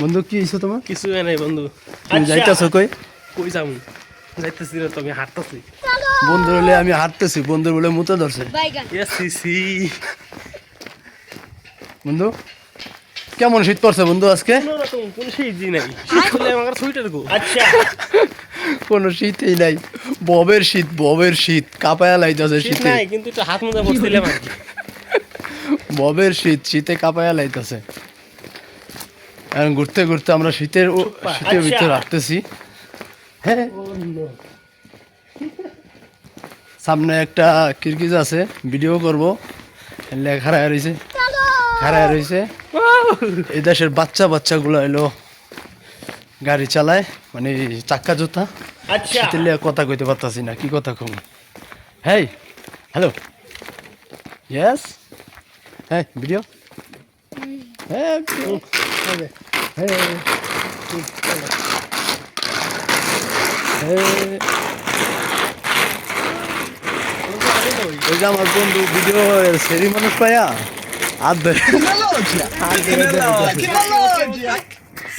বন্ধু কি হইছে তোমার? কিছু নাই বন্ধু। তুমি যাইতাছো কই? কই যাম? যাইতেছি না তো, আমি হাঁটতেছি। বন্ধু বলে আমি হাঁটতেছি, বন্ধু বলে মুতে ধরছে। বন্ধু কেমন শীত পড়ছে বন্ধু আজকে? কোন শীতই নাই, শীত হলে আমার সোয়েটার গো। আচ্ছা, কোনো শীতই নাই, ববের শীত, ববের শীত কাঁপায়া লাইতাছে শীত শীতে। নাই কিন্তু একটু হাত মোজা পরছিলাম আর কি। ববের শীত, শীতে কাঁপায়া লাইতাছে। এখন ঘুরতে ঘুরতে আমরা শীতের শীতের ভিতরে হাঁটতেছি। হ্যাঁ, সামনে একটা কিরকিজ আছে, ভিডিও করব, খাড়ায় রয়েছে, খাড়ায় রয়েছে। এই দেশের বাচ্চা বাচ্চাগুলো এলো গাড়ি চালায়, মানে চাক্কা জুতা। শীতের লিগে কথা কইতে পারতাছি না, কি কথা কম। হেই, হ্যালো, ইয়েস, হ্যাঁ ভিডিও, হ্যাঁ ওই যে আমার বন্ধু ভিডিও সেরি মানুষ পায়া হাত ধরে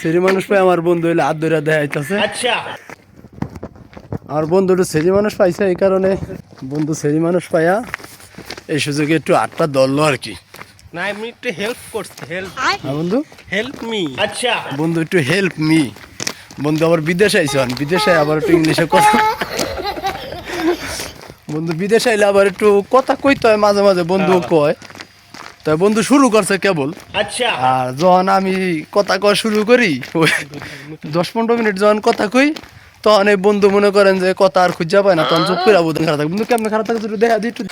সেরি মানুষ পায়, আমার বন্ধু হইলে হাত ধরে দেখাইতেছে। আমার বন্ধু একটু সেরি মানুষ পাইছে, এই কারণে বন্ধু সেরি মানুষ পায়া এই সুযোগে একটু হাতটা ধরলো আর কি। না, আমি একটু হেল্প করছি। হেল্প বন্ধু, হেল্প মি। আচ্ছা বন্ধু একটু হেল্প মি। বন্ধু আবার বিদেশে আইছে, বিদেশে আবার একটু ইংলিশে কথা, বন্ধু বিদেশে আইলে আবার একটু কথা কইতে হয় মাঝে মাঝে, বন্ধু কয়। তাই বন্ধু শুরু করছে কেবল। আচ্ছা, আর যখন আমি কথা কয় শুরু করি, 10-15 মিনিট যখন কথা কই, তখন এই বন্ধু মনে করেন যে কথা আর খুঁজা পায় না, তখন চুপ করে বোধ খারাপ থাকে। বন্ধু কেমন খারাপ থাকে একটু দেখা দিই একটু।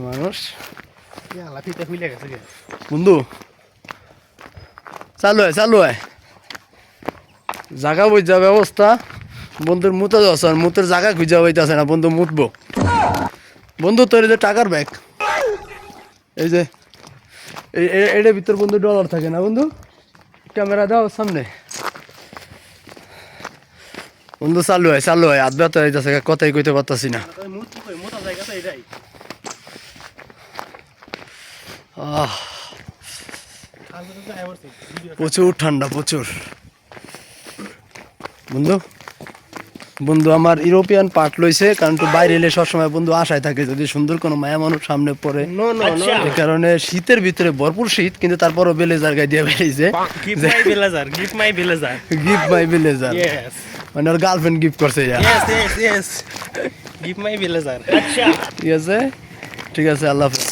মানুষ বন্ধু চালু হয়, চালু হয়, জাগা বুঝা ব্যবস্থা। বন্ধুর মুতে যাচ্ছে, মুতের জায়গা খুঁজা পাইতেছে না, বন্ধু মুতবো। বন্ধু তোর এই যে টাকার ব্যাগ, এই যে এটার ভিতর বন্ধু ডলার থাকে না বন্ধু? ক্যামেরা দাও সামনে। বন্ধু চালু হয়, চালু হয়, আধ ব্যথা হয়ে যাচ্ছে, কথাই কইতে পারতাছি না। প্রচুর ঠান্ডা, প্রচুর। বন্ধু বন্ধু আমার ইউরোপিয়ান পার্ট লইছে, কারণ তো বাইরে এলে সবসময় বন্ধু আশায় থাকে যদি সুন্দর কোনো মায়া মানুষ সামনে পড়ে। এই কারণে শীতের ভিতরে ভরপুর শীত, কিন্তু তারপরও বেলেজার গায়ে দিয়ে বেরিয়েছে। Give my blazer. মানে ওর গার্লফ্রেন্ড গিফট করছে। Give my blazer. আচ্ছা ঠিক আছে, ঠিক আছে, আল্লাহ হাফেজ।